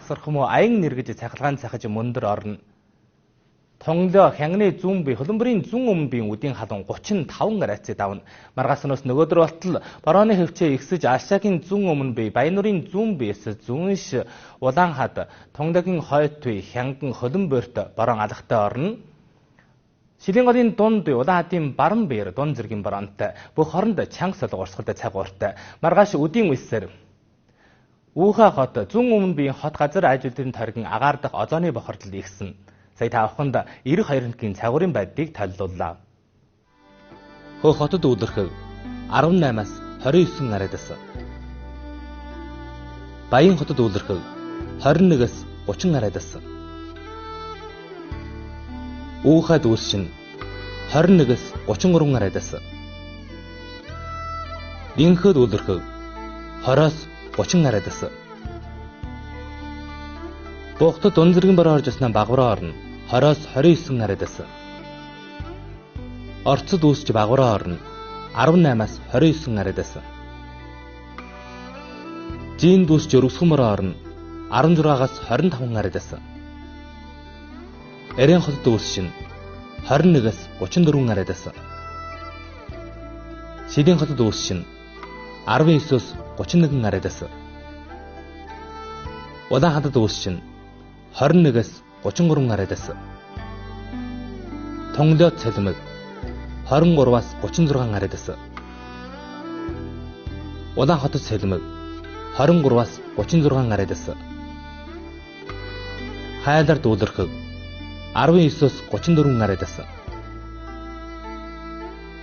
агсархмуу аян нэргэж цахилгаан цахиж мөндөр орно. Тонглоо хянганы зүүн бие хөлбөмбөрийн зүүн өмнө биеийн үдийн халуун 35 градусыг давна. Маргаасноос нөгөөдөр болтол борооны хөвчөө ихсэж Ашаагийн зүүн өмнө бие Баянуурын зүүн биес зүүнш улаан хад Тонгдогийн хойд бие хянган хөлбөмбөрт борон алхтай орно. Шилийн голын дунд улаан хадын баран биер дунд зэргийн боронтой бүх хоронд чанга солго урсгалтай цаг ууртай. Маргааш үдийн үсээр Үүхэ хот зүүн өмнө биеийн хот газар ажилтны торгийн агаар дахь озооны бохирдол ихсэн. Сая та бүхэнд 92 хоногийн цагуурын байдлыг төлөвлөлөө. Хөө хотод үүлэрхэг 18-аас 29 арадас. Баян хотод үүлэрхэг 21-ээс 30 арадас. Үүхэд үүсчин 21-ээс 33 арадас. Инхэд үүлэрхэг 20-аас 30 арадас. Бохтод дунд зэргийн бороо орж яснаа багвараа орно. 20-аас 29 арадас. Орцод үүсч багвараа орно. 18-аас 29 арадас. Жинд үүсч өргөсгөн бороо орно. 16-аас 25 арадас. Эрен хотод үүсчин 21-аас 34 арадас. Шилийн хотод үүсчин 19-өөс 31 арадас. Улаан хадад үүсчин 21-ээс 33 арадас. Тонглоод цалмаг 23-аас 36 арадас. Улаан хотод цалмаг 23-аас 36 арадас. Хайлар дүүлэрхэг 19-өөс 34 арадас.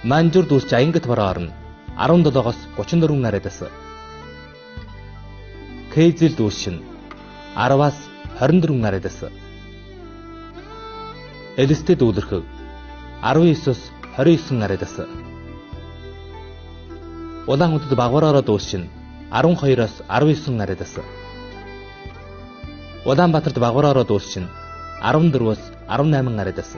Манжур дүүсч аянгат бороо орно. 17-оос 34 арадас. Кейзэл дүүсчин 10-аас 24 арадас. Элэстэд үүлэрхэг 19-өөс 29 арадас. Улаан хотод багвараараа дүүсчин 12-аас 19 арадас. Улаанбаатарт багвараараа дүүсчин 14-өөс 18 арадас.